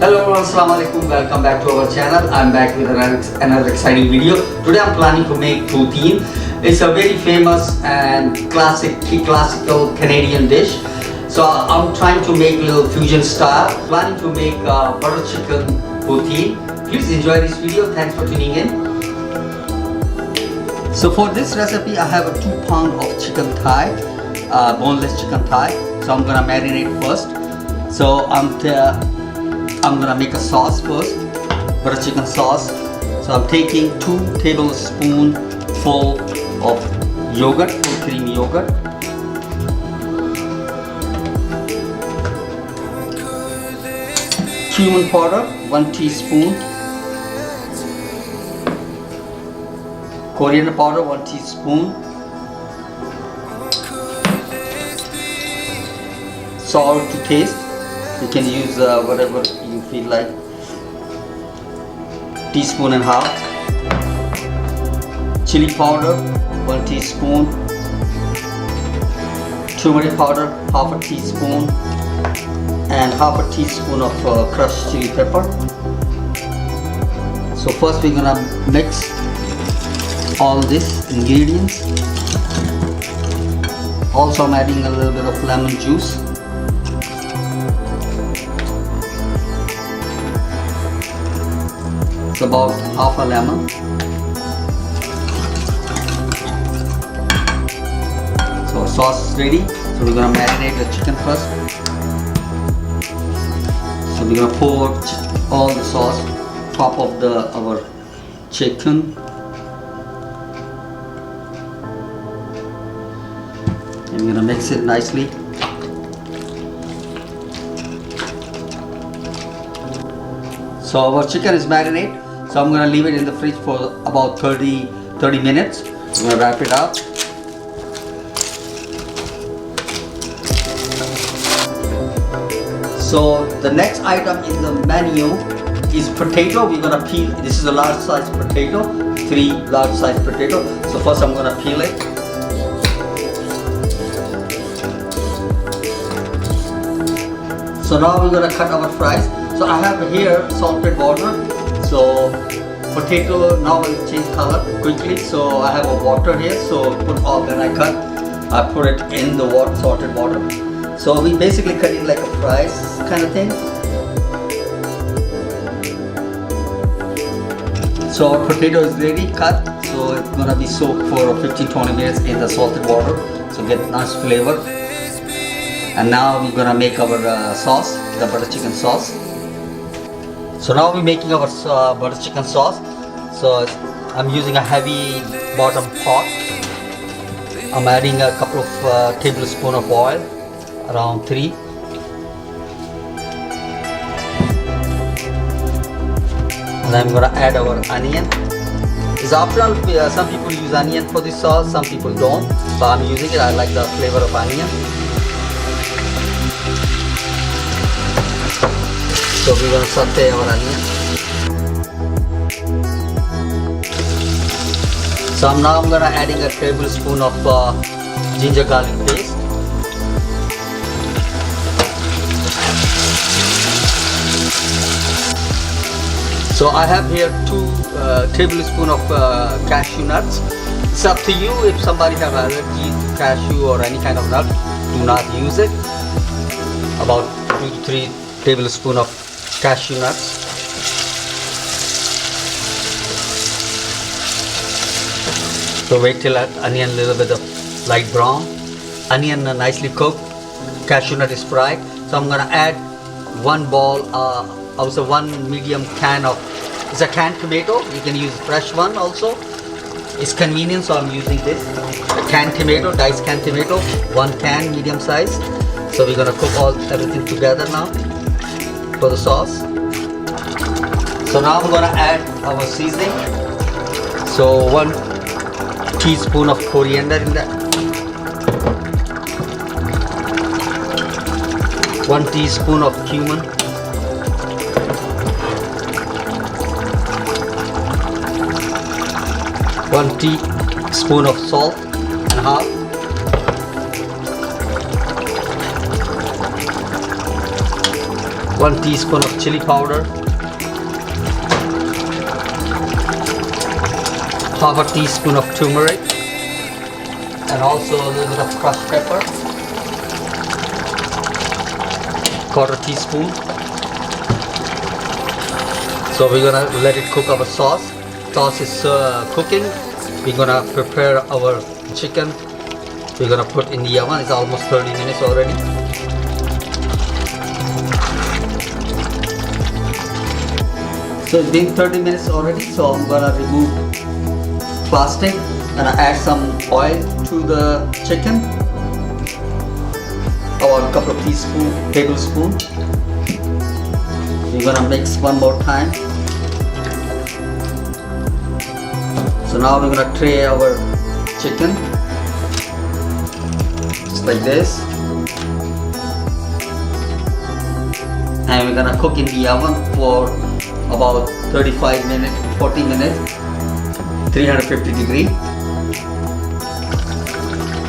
Hello everyone, Assalamu alaikum. Welcome back to our channel. I'm back with another exciting video. Today I'm planning to make poutine. It's a very famous and classical Canadian dish. So I'm trying to make a little fusion style. Planning to make butter chicken poutine. Please enjoy this video. Thanks for tuning in. So for this recipe, I have a 2 pound of chicken thigh, boneless chicken thigh. So I'm gonna marinate first. So I'm gonna make a sauce first, butter chicken sauce. So I'm taking 2 tablespoons full of yogurt, full cream yogurt. Cumin powder, 1 teaspoon. Coriander powder, 1 teaspoon. Salt to taste. You can use whatever you feel like. Teaspoon and half. Chili powder, 1 teaspoon. Turmeric powder, half a teaspoon. And half a teaspoon of crushed chili pepper. So first we're gonna mix all these ingredients. Also I'm adding a little bit of lemon juice. It's about half a lemon. So sauce is ready. So we're gonna marinate the chicken first. So we're gonna pour all the sauce top of our chicken. And we're gonna mix it nicely. So our chicken is marinated. So I'm gonna leave it in the fridge for about 30 minutes. I'm gonna wrap it up. So the next item in the menu is potato. We're gonna peel. This is a large size potato, 3 large size potato. So first I'm gonna peel it. So now we're gonna cut our fries. So I have here salted water. So potato now will change color quickly. So I have a water here. So when I cut, I put it in the salted water. So we basically cut it like a fries kind of thing. So our potato is ready cut. So it's gonna be soaked for 15-20 minutes in the salted water. So get nice flavor. And now we're gonna make our sauce, the butter chicken sauce. So now we're making our butter chicken sauce. So I'm using a heavy bottom pot. I'm adding a couple of tablespoons of oil, around 3. And I'm gonna add our onion. It's optional. Some people use onion for this sauce, some people don't. But I'm using it. I like the flavor of onion. So we're going to saute our onion. So now I'm going to adding a tablespoon of ginger garlic paste. So I have here 2 tablespoons of cashew nuts. It's up to you. If somebody have allergy to cashew or any kind of nut, do not use it. About 2 to 3 tablespoons of cashew nuts. So wait till that onion a little bit of light brown. Onion nicely cooked. Cashew nut is fried. So I'm gonna add 1 ball, also 1 medium can of, it's a canned tomato. You can use fresh one also. It's convenient, so I'm using this. A canned tomato, diced canned tomato, 1 can medium size. So we're gonna cook everything together now for the sauce. So now I'm gonna add our seasoning. So 1 teaspoon of coriander in that. 1 teaspoon of cumin. 1 teaspoon of salt and half. 1 teaspoon of chili powder, half a teaspoon of turmeric, and also a little bit of crushed pepper, quarter teaspoon. So we're gonna let it cook our sauce. Sauce is cooking. We're gonna prepare our chicken. We're gonna put in the oven. It's almost 30 minutes already. So it's been 30 minutes already. So I'm gonna remove plastic and add some oil to the chicken. About a couple of tablespoons. We're gonna mix one more time. So now we're gonna tray our chicken, just like this, and we're gonna cook in the oven for about 35 minutes to 40 minutes, 350 degrees.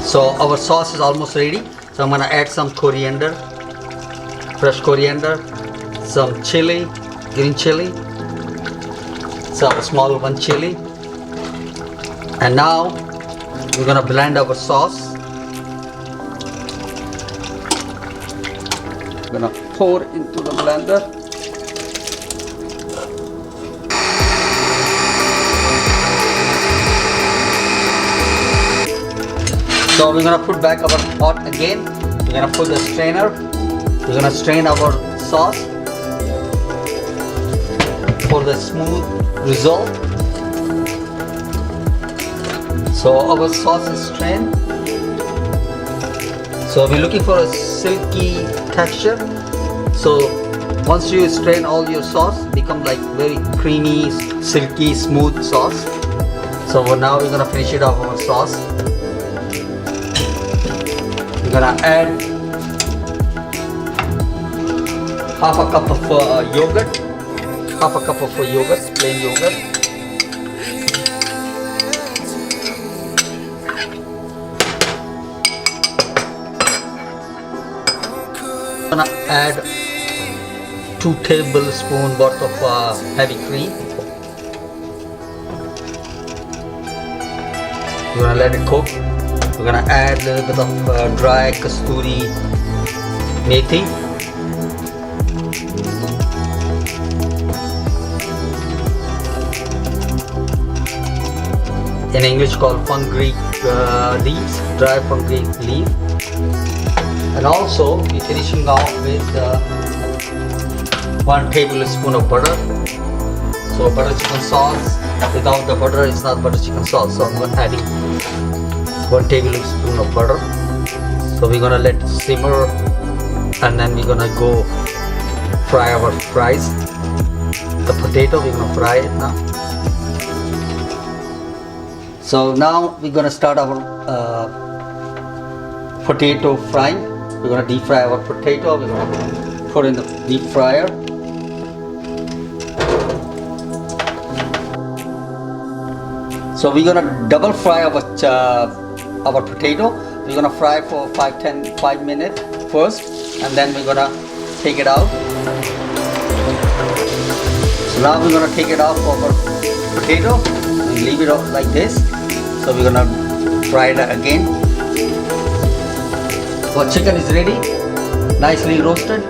So our sauce is almost ready. So I'm gonna add some coriander, fresh coriander, some chili, green chili, some small one chili. And now we're gonna blend our sauce. We're gonna pour into the blender. So we're gonna put back our pot again. We're gonna put the strainer. We're gonna strain our sauce for the smooth result. So our sauce is strained. So we're looking for a silky texture. So once you strain all your sauce, become like very creamy, silky, smooth sauce. So now we're gonna finish it off our sauce. We're gonna add half a cup of yogurt, plain yogurt. I'm gonna add 2 tablespoons worth of heavy cream. We're gonna let it cook. We're gonna add a little bit of dry kasturi methi. In English called fenugreek leaves, dry fenugreek leaf. And also we're finishing off with 1 tablespoon of butter. So butter chicken sauce, without the butter it's not butter chicken sauce. So I'm adding 1 tablespoon of butter. So we're gonna let it simmer, and then we're gonna go fry our fries. The potato, we're gonna fry it now. So now we're gonna start our potato frying. We're gonna deep fry our potato. We're gonna put in the deep fryer. So we're gonna double fry our potato. We're gonna fry for 5 minutes first, and then we're gonna take it out. So now we're gonna take it out of our potato and leave it off like this. So we're gonna fry it again. Our chicken is ready, nicely roasted.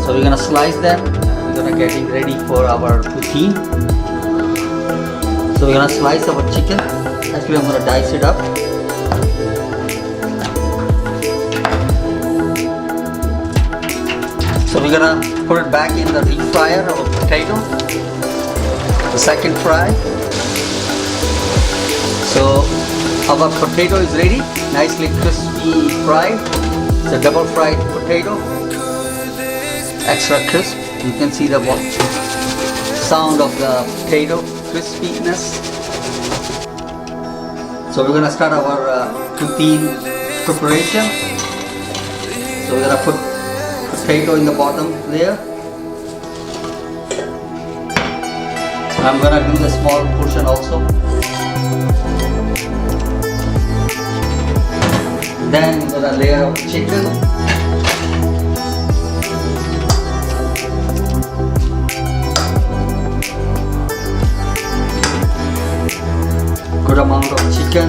So we're gonna slice them. We're gonna getting ready for our poutine. So we're gonna slice our chicken. Actually, I'm gonna dice it up. So we're gonna put it back in the deep fryer of potato. The second fry. So our potato is ready, nicely crispy fried. It's a double fried potato, extra crisp. You can see the sound of the potato crispiness. So we're gonna start our poutine preparation. So we're gonna put potato in the bottom layer. I'm gonna do the small portion also. Then we're gonna layer of chicken. amount of chicken.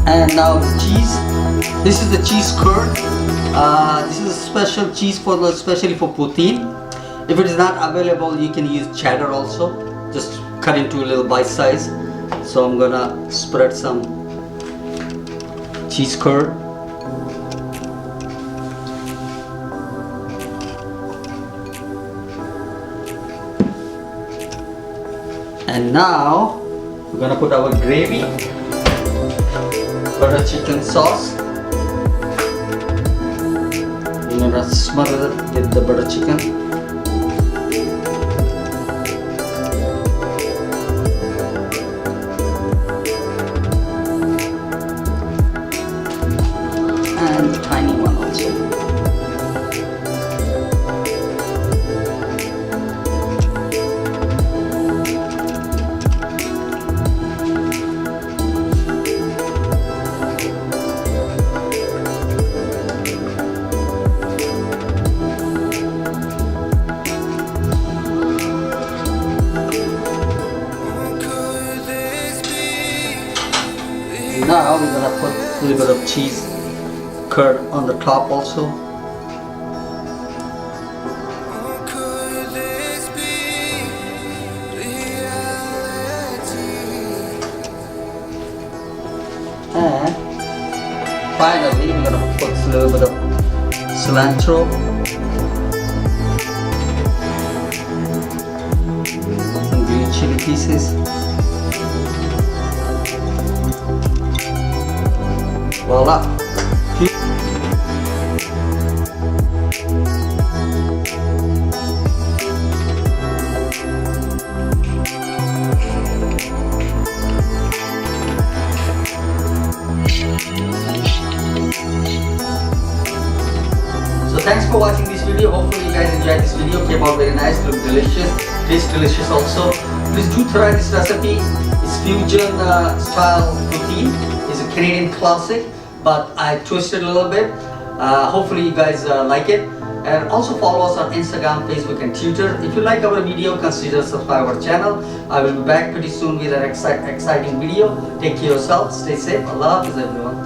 And now the cheese. This is the cheese curd. This is a special cheese especially for poutine. If it is not available, you can use cheddar also. Just cut into a little bite size. So I'm gonna spread some cheese curd. And now we're gonna put our gravy, butter chicken sauce. We're gonna smother it with the butter chicken. And the tiny one also. Now we're gonna put a little bit of cheese curd on the top also. And finally we're gonna put a little bit of cilantro. Some green chili pieces. Voila! So thanks for watching this video. Hopefully you guys enjoyed this video. Came out very nice, look delicious, taste delicious also. Please do try this recipe. It's fusion style poutine. It's a Canadian classic, but I twisted a little bit. Hopefully you guys like it. And also follow us on Instagram, Facebook and Twitter. If you like our video, consider subscribe our channel. I will be back pretty soon with an exciting video. Take care of yourself, stay safe. Allah Hafiz everyone.